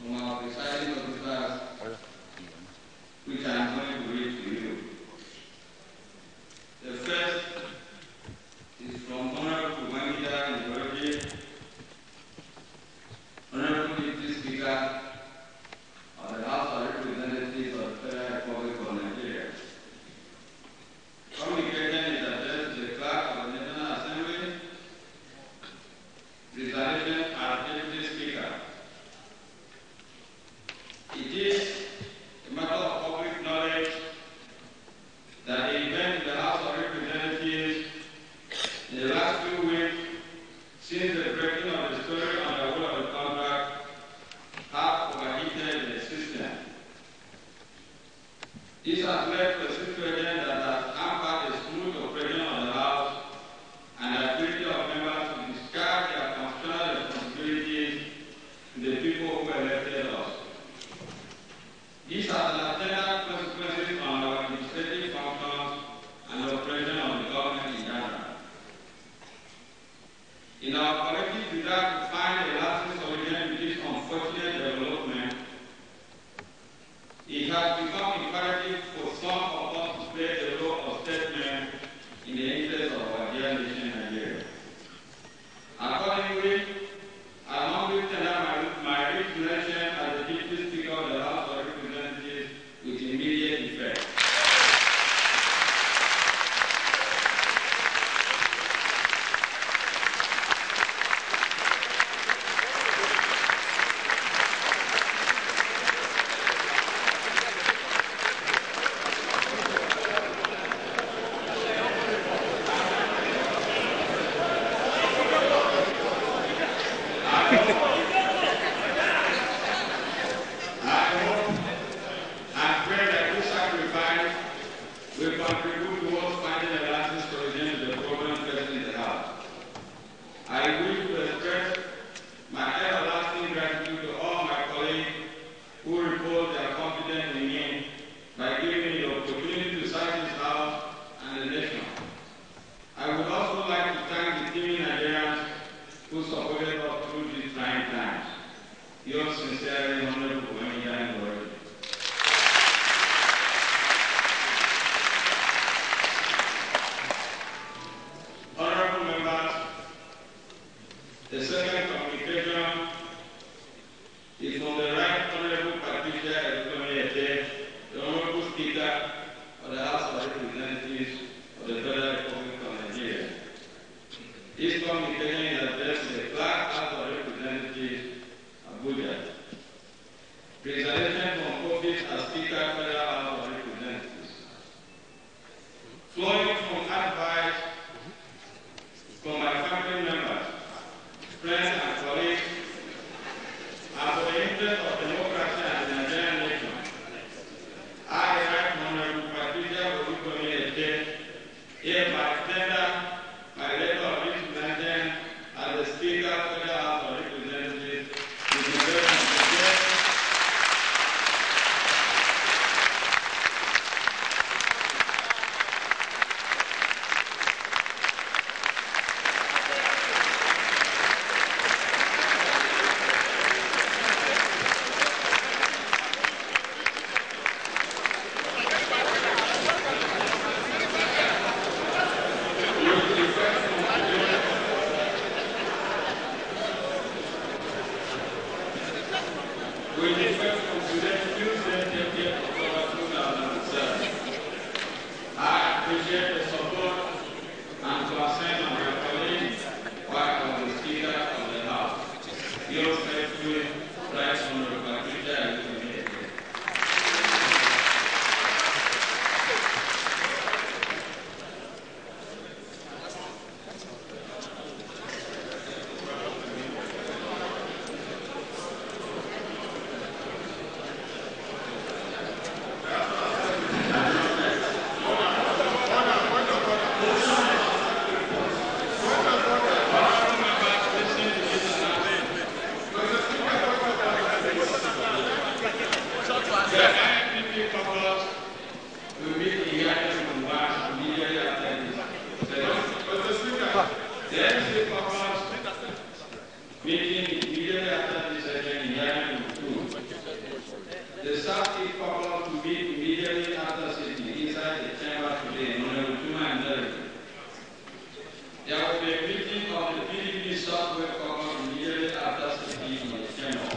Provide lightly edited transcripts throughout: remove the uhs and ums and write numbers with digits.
from our presiding officers, which I am going to read to you. The first is from Honorable Wangida Ngoroji, Honorable Deputy Speaker of the House of Representatives of the Federal Republic of Nigeria. Communication is addressed to the Clerk of the National Assembly, presentation as Deputy Speaker. It is a matter of public knowledge that the event in the House of Representatives in the last few weeks since the breaking of the story on the whole of the contract have overheated the system. This has led to a situation that has hampered the smooth operation of the House and the ability of members to discharge their constitutional responsibilities to the people who elected us. This has attendant consequences on our administrative functions and the operation of the government in general. In our collective desire to find a lasting solution to this unfortunate development, it has become imperative for some of us to play the role of statesmen in the interest of our dear nation, Nigeria. Accordingly, I humbly tender my resignation as the Deputy Speaker of the House of Representatives with immediate effect. Will contribute towards finding a lasting solution to the problem facing the House. I wish to express my everlasting gratitude to all my colleagues who repose their confidence in me by giving me the opportunity to serve this House and the nation. I would also like to thank the team Nigerians who supported us through these trying times. Yours sincerely, Honorable Wangida Ngoroji. Honorable members, the second communication is from the Right Honorable Patricia Elukomi, the Honorable Speaker of the House of Representatives of the Federal Republic of Nigeria. This communication is addressed to the Clerk House of Representatives, Abuja. Presentation from office as Speaker of the Federal House of Representatives. Flowing from advice from my family members, friends and colleagues, and for the interest of democracy and the Nigerian nation, I, the Right Honorable Patricia Elukomi, hereby tender my letter of resignation as the Speaker of the House of Representatives with the effect from today. With effect from today, Tuesday, 30th October 2007, I appreciate the support and consent of my colleagues while I was the Speaker of the House. Yours faithfully, Right Honorable Patricia Elukomi. Meeting immediately after this session in January 2. South East Caucus to meet immediately after sitting inside the chamber today in Honorable Tuma and Derek. There will be a meeting of the PDP Southwest Caucus immediately after sitting in the chamber.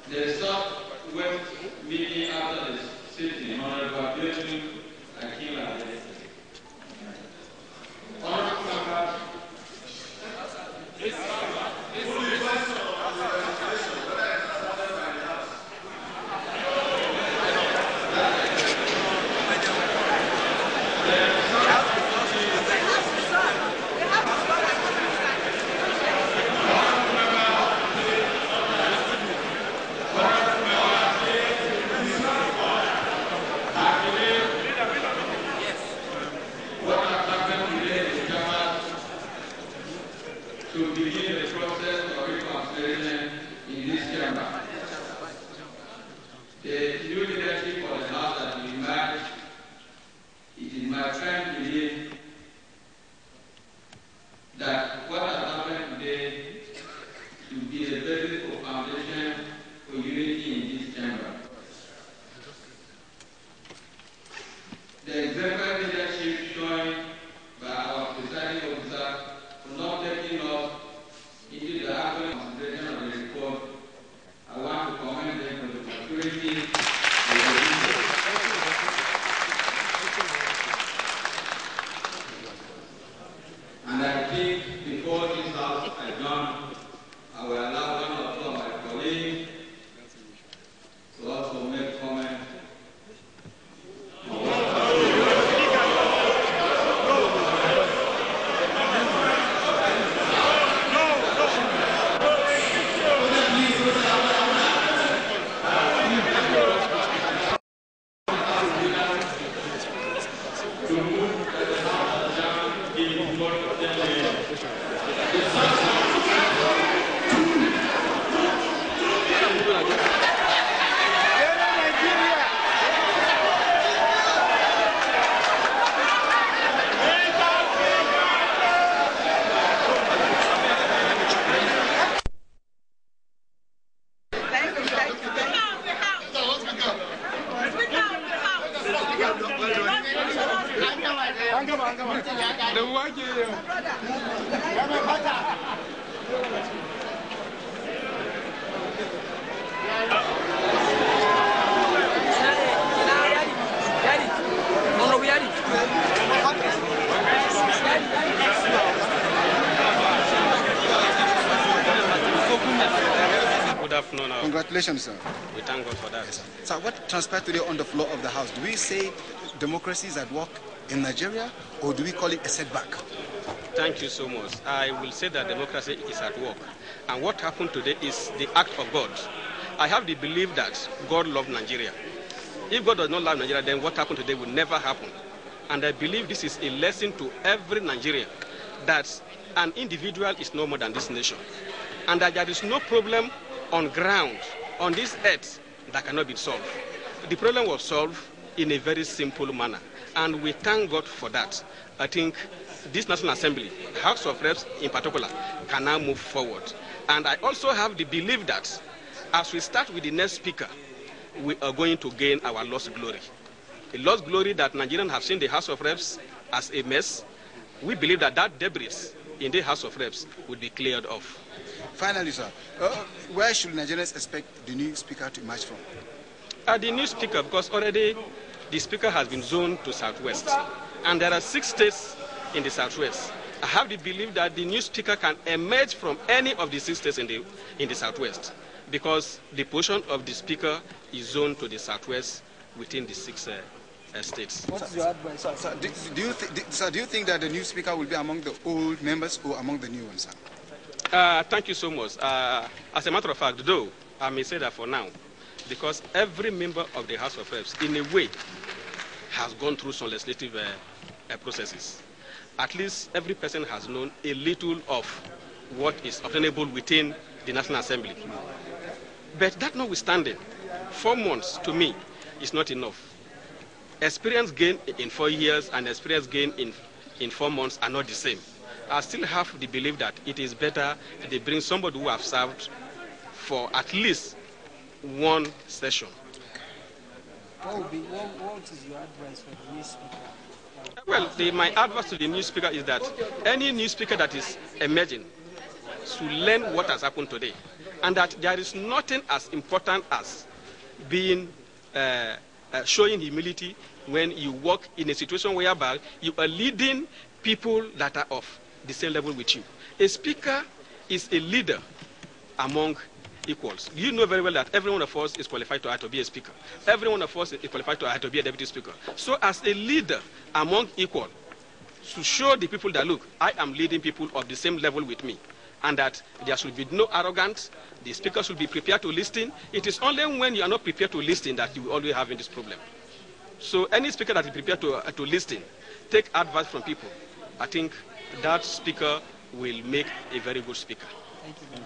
The Southwest meeting after the sitting, Honorable Abiodun Akila. Honorable members, to begin the process of reconciliation in this chamber. The new leadership of the House has been emerged. It is my firm belief that what has happened today should be the basis of foundation for unity in this chamber. The exemplary leadership shown by our presiding officer for not taking us into the actual consideration of the report, I want to commend them for the maturity of the report. And I think before this house adjourns, I will allow one or two of my colleagues to also make comments. Good afternoon. Congratulations, sir. We thank God for that. Yes, sir. So what transpired today on the floor of the House? Do we say democracy is at work in Nigeria, or do we call it a setback? Thank you so much. I will say that democracy is at work. And what happened today is the act of God. I have the belief that God loved Nigeria. If God does not love Nigeria, then what happened today will never happen. And I believe this is a lesson to every Nigerian that an individual is no more than this nation. And that there is no problem on ground, on this earth, that cannot be solved. The problem was solved in a very simple manner. And we thank God for that. I think this National Assembly, House of Reps in particular, can now move forward. And I also have the belief that as we start with the next speaker, we are going to gain our lost glory. A lost glory that Nigerians have seen the House of Reps as a mess. We believe that that debris in the House of Reps would be cleared off. Finally, sir, where should Nigerians expect the new speaker to emerge from? The new speaker, because already the speaker has been zoned to Southwest. And there are 6 states in the Southwest. I have the belief that the new speaker can emerge from any of the 6 states in the Southwest, because the position of the speaker is zoned to the Southwest within the 6 states. What's your advice, sir? Do you think that the new speaker will be among the old members or among the new ones, sir? Thank you so much. As a matter of fact, though, I may say that for now, because every member of the House of Reps, in a way, has gone through some legislative processes. At least every person has known a little of what is obtainable within the National Assembly. But that notwithstanding, 4 months, to me, is not enough. Experience gained in 4 years and experience gained in 4 months are not the same. I still have the belief that it is better they bring somebody who have served for at least one session. What is your advice for the new speaker? Well, my advice to the new speaker is that any new speaker that is emerging should learn what has happened today, and that there is nothing as important as being showing humility when you work in a situation whereby you are leading people that are of the same level with you. A speaker is a leader among equals. You know very well that every one of us is qualified to be a speaker. Every one of us is qualified to be a deputy speaker. So as a leader among equals, to show the people that, look, I am leading people of the same level with me, and that there should be no arrogance, the speaker should be prepared to listen. It is only when you are not prepared to listen that you will always have this problem. So any speaker that is prepared to listen, take advice from people, I think that speaker will make a very good speaker.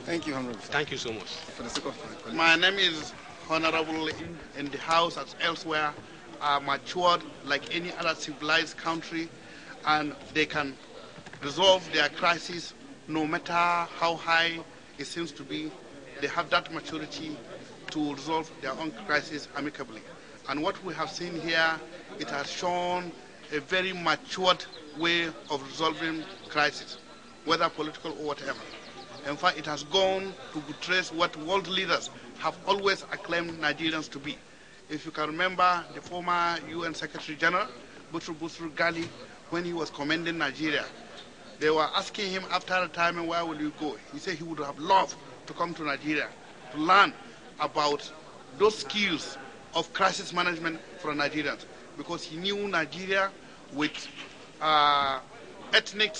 Thank you, Honorable. Thank you so much. For the sake of my name is Honorable in the House as elsewhere, are matured like any other civilized country, and they can resolve their crisis no matter how high it seems to be. They have that maturity to resolve their own crisis amicably. And what we have seen here, it has shown a very matured way of resolving crisis, whether political or whatever. In fact, it has gone to trace what world leaders have always acclaimed Nigerians to be. If you can remember the former UN Secretary General, Busru Gali, when he was commending Nigeria, they were asking him after retirement, where will you go? He said he would have loved to come to Nigeria to learn about those skills of crisis management for Nigerians, because he knew Nigeria with ethnic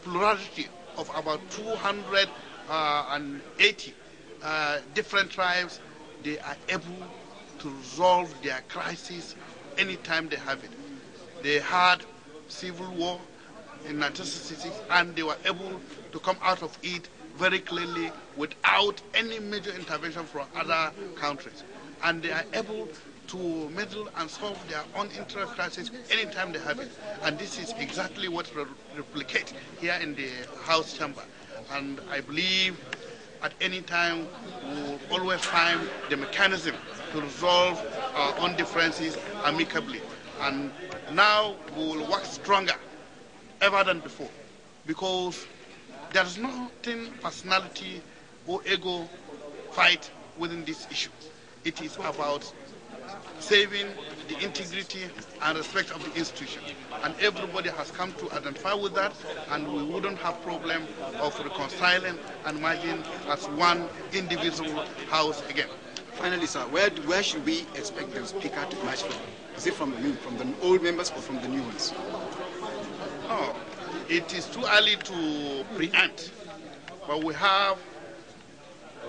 plurality of about 280 different tribes. They are able to resolve their crisis anytime they have it. They had civil war in 1966, and they were able to come out of it very clearly without any major intervention from other countries. And they are able to meddle and solve their own internal crisis anytime they have it. And this is exactly what we replicate here in the House chamber. And I believe at any time we will always find the mechanism to resolve our own differences amicably. And now we will work stronger ever than before, because there is nothing personality or ego fight within this issue. It is about saving the integrity and respect of the institution. And everybody has come to identify with that, and we wouldn't have problem of reconciling and merging as one indivisible house again. Finally, sir, where should we expect the speaker to emerge from? Is it from the old members or from the new ones? No, it is too early to preempt, but we have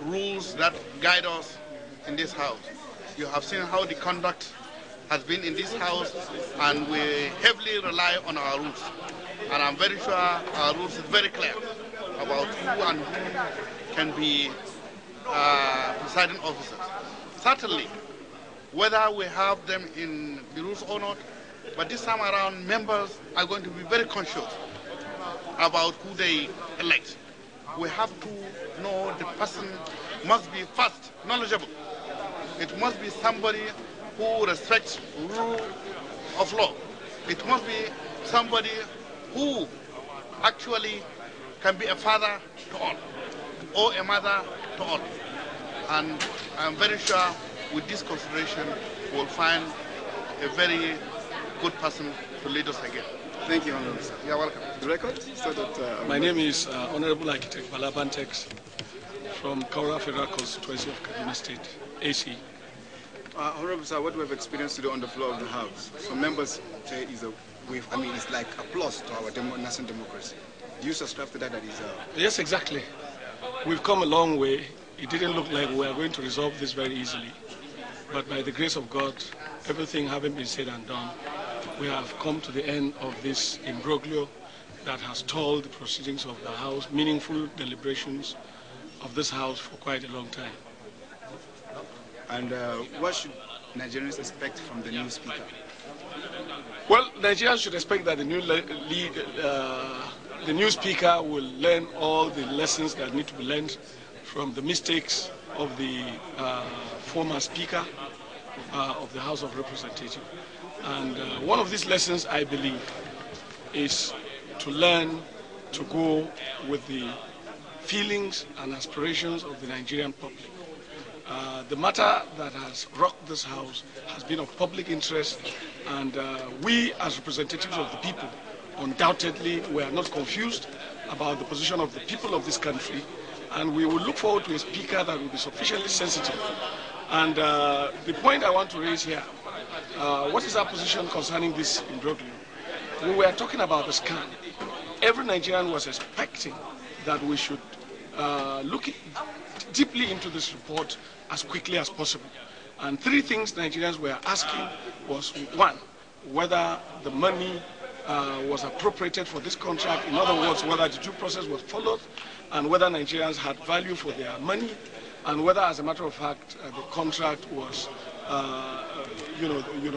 rules that guide us in this house. You have seen how the conduct has been in this house, and we heavily rely on our rules. And I'm very sure our rules is very clear about who and who can be presiding officers. Certainly, whether we have them in the rules or not, but this time around, members are going to be very conscious about who they elect. We have to know the person must be first knowledgeable. It must be somebody who respects rule of law. It must be somebody who actually can be a father to all or a mother to all. And I'm very sure with this consideration we'll find a very good person to lead us again. Thank you, Honorable Sir. You're welcome. The record? So that, my name is Honorable Architect Balabantex from Kaura Federal Constituency of Kaduna State, AC. Honorable Sir, what we have experienced today on the floor of the House, some members say it's like applause to our national democracy. Do you subscribe to that? Yes, exactly. We've come a long way. It didn't look like we were going to resolve this very easily. But by the grace of God, everything having been said and done, we have come to the end of this imbroglio that has stalled the proceedings of the House, meaningful deliberations of this House for quite a long time. And what should Nigerians expect from the new speaker? Well, Nigerians should expect that the new speaker will learn all the lessons that need to be learned from the mistakes of the former Speaker of the House of Representatives. And one of these lessons, I believe, is to learn to go with the feelings and aspirations of the Nigerian public. The matter that has rocked this House has been of public interest, and we as representatives of the people undoubtedly were not confused about the position of the people of this country, and we will look forward to a Speaker that will be sufficiently sensitive. And the point I want to raise here, what is our position concerning this imbroglio? When we are talking about the scan, every Nigerian was expecting that we should look deeply into this report as quickly as possible. And three things Nigerians were asking was, one, whether the money was appropriated for this contract, in other words, whether the due process was followed, and whether Nigerians had value for their money, and whether, as a matter of fact, the contract was,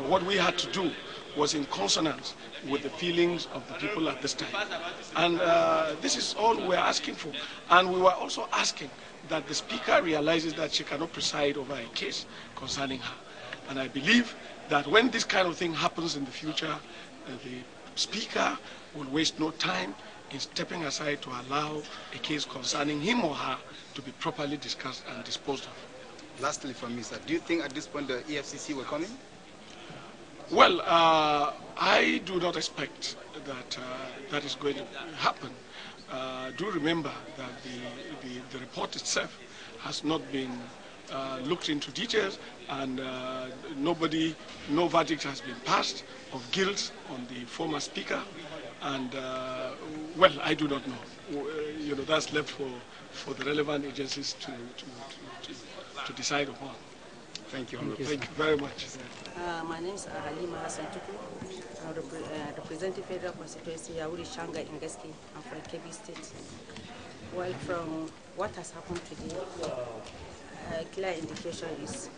what we had to do was in consonance with the feelings of the people at this time. And this is all we're asking for. And we were also asking that the Speaker realizes that she cannot preside over a case concerning her. And I believe that when this kind of thing happens in the future, the Speaker will waste no time in stepping aside to allow a case concerning him or her to be properly discussed and disposed of. Lastly from me, sir, do you think at this point the EFCC will come in? Well, I do not expect that that is going to happen. Do remember that the report itself has not been looked into details, and no verdict has been passed of guilt on the former Speaker. And well, I do not know. That's left for the relevant agencies to decide upon. Thank you. Thank you very much. My name is Halima Hassan Tuku. I'm representing Federal Constituency, Yauri Shanga Ingeski. I'm from Kebbi State. Well, from what has happened today, a clear indication is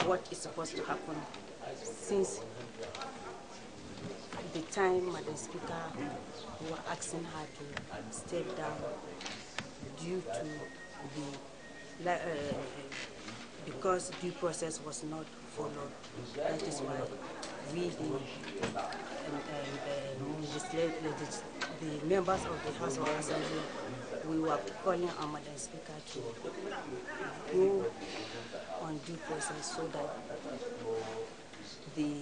what is supposed to happen. Since the time Madam Speaker, we were asking her to step down due to because due process was not followed. That is why we, the members of the House of Assembly, we were calling on Madam Speaker to go on due process so that the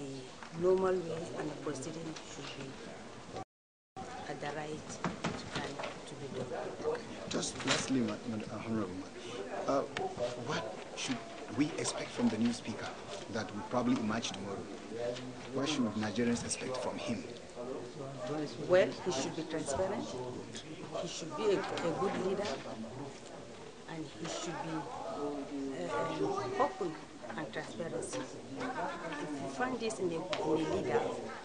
normal way and the proceeding should be at the right time to be done. Just lastly, Honorable, what should we expect from the new Speaker that will probably emerge tomorrow? What should Nigerians expect from him? Well, he should be transparent, he should be a good leader, and he should be open and transparency. If you find this in a leader,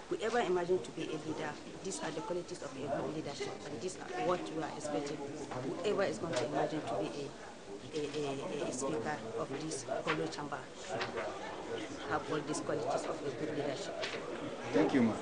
whoever imagine to be a leader, these are the qualities of a good leadership, and these are what we are expecting. Whoever is going to imagine to be a speaker of this hollow chamber have all these qualities of a good leadership. Thank you, ma'am.